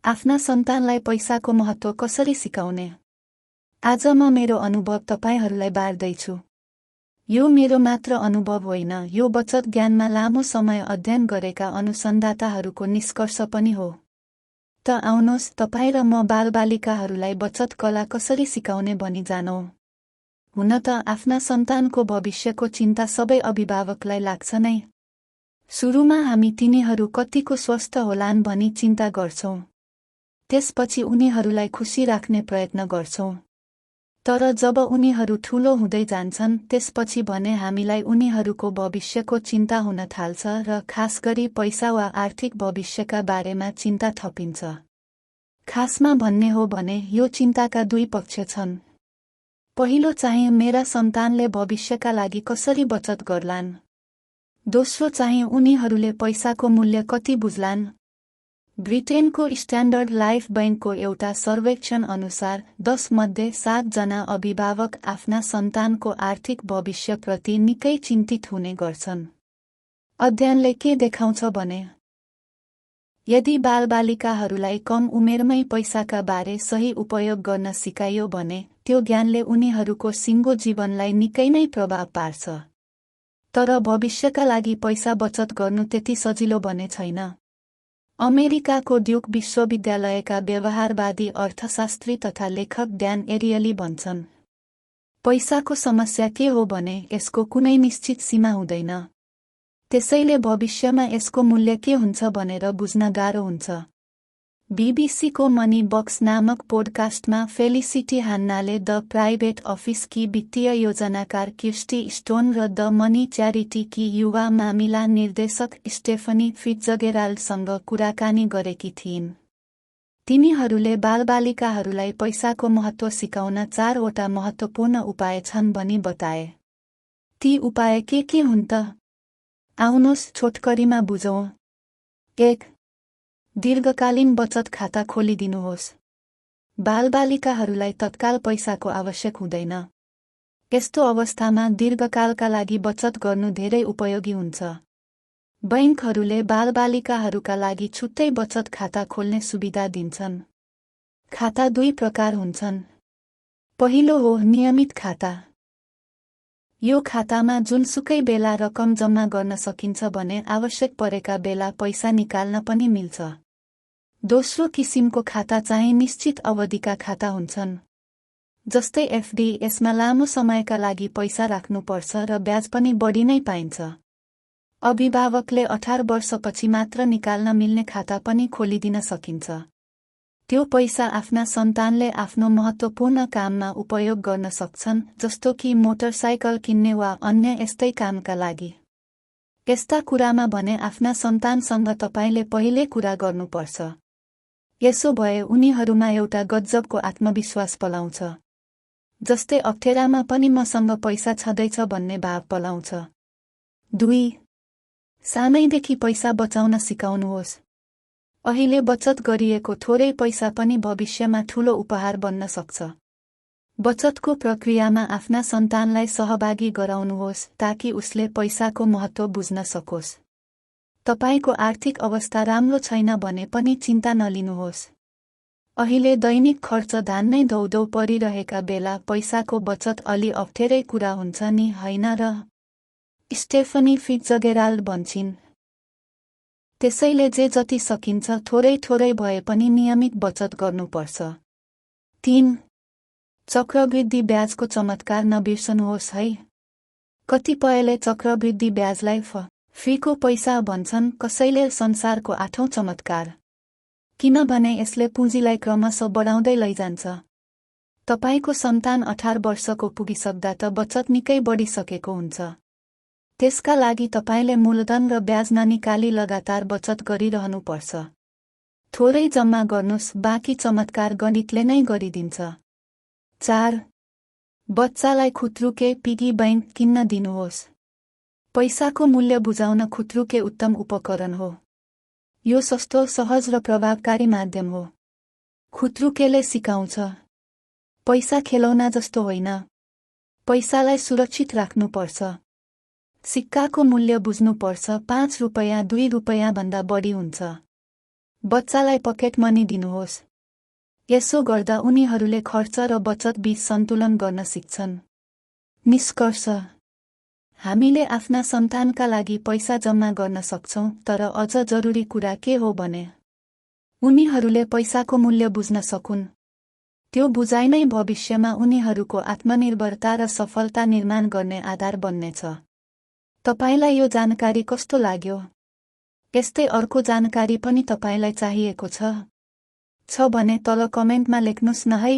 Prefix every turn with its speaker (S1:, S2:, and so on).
S1: आफ्ना सन्तानलाई पैसाको महत्त्व कसरी सिकाउने? आज म मेरो अनुभव तपाईहरूलाई बाँड्दैछु। यो मेरो मात्र अनुभव होइन, यो बचत ज्ञानमा लामो समय अध्ययन गरेका अनुसन्धाताहरूको निष्कर्ष पनि हो। त आउनुहोस् तपाईँ र म बालबालिकाहरूलाई बचत कला कसरी सिकाउने भनी जानौँ। हुन त आफ्ना सन्तानको भविष्यको चिन्ता सबै अभिभावकलाई लाग्छ नै। सुरुमा हामी तिनीहरू कतिको स्वस्थ होलान् भनी चिन्ता गर्छौँ। त्यसपछि उनीहरूलाई खुसी राख्ने प्रयत्न गर्छौँ। तर जब उनीहरू ठूलो हुँदै जान्छन् त्यसपछि भने हामीलाई उनीहरूको भविष्यको चिन्ता हुन थाल्छ र खास गरी पैसा वा आर्थिक भविष्यका बारेमा चिन्ता थपिन्छ। खासमा भन्ने हो भने यो चिन्ताका दुई पक्ष छन्। पहिलो चाहिँ मेरा सन्तानले भविष्यका लागि कसरी बचत गर्लान्। दोस्रो चाहिँ उनीहरूले पैसाको मूल्य कति बुझ्लान्। ब्रिटेनको स्ट्यान्डर्ड लाइफ बैंकको एउटा सर्वेक्षण अनुसार 10 मध्ये 7 जना अभिभावक आफ्ना सन्तानको आर्थिक भविष्यप्रति निकै चिन्तित हुने गर्छन्। अध्ययनले के देखाउँछ भने यदि बालबालिकाहरूलाई कम उमेरमै पैसाका बारे सही उपयोग गर्न सिकाइयो भने त्यो ज्ञानले उनीहरूको सिङ्गो जीवनलाई निकै नै प्रभाव पार्छ। तर भविष्यका लागि पैसा बचत गर्नु त्यति सजिलो भने छैन। अमेरिकाको ड्युक विश्वविद्यालयका व्यवहारवादी अर्थशास्त्री तथा लेखक ड्यान एरियली भन्छन्, पैसाको समस्या के हो भने यसको कुनै निश्चित सीमा हुँदैन। त्यसैले भविष्यमा यसको मूल्य के हुन्छ भनेर बुझ्न गाह्रो हुन्छ। बीबीसीको मनी बक्स नामक पोडकास्टमा फेलिसिटी हान्नाले द प्राइभेट अफिसकी वित्तीय योजनाकार किर्स्टी स्टोन र द मनी च्यारिटीकी युवा मामिला निर्देशक स्टेफनी फिट्जगेराल्डसँग कुराकानी गरेकी थिइन्। तिनीहरूले बालबालिकाहरूलाई पैसाको महत्त्व सिकाउन 4 वटा महत्त्वपूर्ण उपाय छन् भनी बताए। ती उपाय के हुन् त? आउनुहोस् छोटकरीमा बुझौँ। 1. दीर्घकालीन बचत खाता खोलिदिनुहोस्। बालबालिकाहरूलाई तत्काल पैसाको आवश्यक हुँदैन। यस्तो अवस्थामा दीर्घकालका लागि बचत गर्नु धेरै उपयोगी हुन्छ। बैंकहरूले बालबालिकाहरूका लागि छुट्टै बचत खाता खोल्ने सुविधा दिन्छन्। खाता 2 प्रकार हुन्छन्। पहिलो हो नियमित खाता। यो खातामा जुनसुकै बेला रकम जम्मा गर्न सकिन्छ भने आवश्यक परेका बेला पैसा निकाल्न पनि मिल्छ। दोस्रो किसिमको खाता चाहिँ निश्चित अवधिका खाता हुन्छन्। जस्तै एफडी, यसमा लामो समयका लागि पैसा राख्नुपर्छ र ब्याज पनि बढी नै पाइन्छ। अभिभावकले 18 वर्षपछि मात्र निकाल्न मिल्ने खाता पनि खोलिदिन सकिन्छ। त्यो पैसा आफ्ना सन्तानले आफ्नो महत्त्वपूर्ण काममा उपयोग गर्न सक्छन्, जस्तो कि मोटरसाइकल किन्ने वा अन्य यस्तै कामका लागि। यस्ता कुरामा भने आफ्ना सन्तानसँग तपाईले पहिले कुरा गर्नुपर्छ। यसो भए उनीहरूमा एउटा गजबको आत्मविश्वास पलाउँछ। जस्तै अप्ठ्यारामा पनि मसँग पैसा छँदैछ भन्ने भाव पलाउँछ। 2. सानैदेखि पैसा बचाउन सिकाउनुहोस्। अहिले बचत गरिएको थोरै पैसा पनि भविष्यमा ठूलो उपहार बन्न सक्छ। बचतको प्रक्रियामा आफ्ना सन्तानलाई सहभागी गराउनुहोस् ताकि उसले पैसाको महत्त्व बुझ्न सकोस्। तपाईको आर्थिक अवस्था राम्रो छैन भने पनि चिन्ता नलिनुहोस्। अहिले दैनिक खर्च धान्नै धौधौ परिरहेका बेला पैसाको बचत अलि अप्ठ्यारै कुरा हुन्छ नि, होइन र? स्टेफनी फिट्जगेराल्ड भन्छिन्। त्यसैले जे जति सकिन्छ थोरै भए पनि नियमित बचत गर्नुपर्छ। 3. चक्रवृद्धि ब्याजको चमत्कार नबिर्सनुहोस् है। कतिपयले चक्रवृद्धि ब्याजलाई फीको पैसा भन्छन्, कसैले संसारको 8औं चमत्कार। किनभने यसले पुँजीलाई क्रमशः बढाउँदै लैजान्छ। तपाईको सन्तान 18 वर्षको पुगिसक्दा त बचत निकै बढिसकेको हुन्छ। त्यसका लागि तपाईले मूलधन र ब्याज ननिकाली लगातार बचत गरिरहनुपर्छ। थोरै जम्मा गर्नुस्, बाँकी चमत्कार गणितले नै गरिदिन्छ। 4. बच्चालाई खुत्रुके पिगी बैंक किन्न दिनुहोस्। पैसाको मूल्य बुझाउन खुत्रुके उत्तम उपकरण हो। यो सस्तो, सहज र प्रभावकारी माध्यम हो। खुत्रुकेले सिकाउँछ, पैसा खेलौना जस्तो होइन। पैसालाई सुरक्षित राख्नुपर्छ। सिक्काको मूल्य बुझ्नुपर्छ। 5 रुपैयाँ 2 रुपैयाँ भन्दा बढी हुन्छ। बच्चालाई पकेट मनी दिनुहोस्। यसो गर्दा उनीहरूले खर्च र बचत बीच सन्तुलन गर्न सिक्छन्। निष्कर्ष: हामीले आफ्ना सन्तानका लागि पैसा जम्मा गर्न सक्छौं, तर अझ जरुरी कुरा के हो भने उनीहरूले पैसाको मूल्य बुझ्न सकुन्। त्यो बुझाइ नै भविष्यमा उनीहरूको आत्मनिर्भरता र सफलता निर्माण गर्ने आधार बन्नेछ। तपाईलाई यो जानकारी कस्तो लाग्यो? यस्तै अर्को जानकारी पनि तपाईलाई चाहिएको छ भने तल कमेन्टमा लेख्नुस् न है।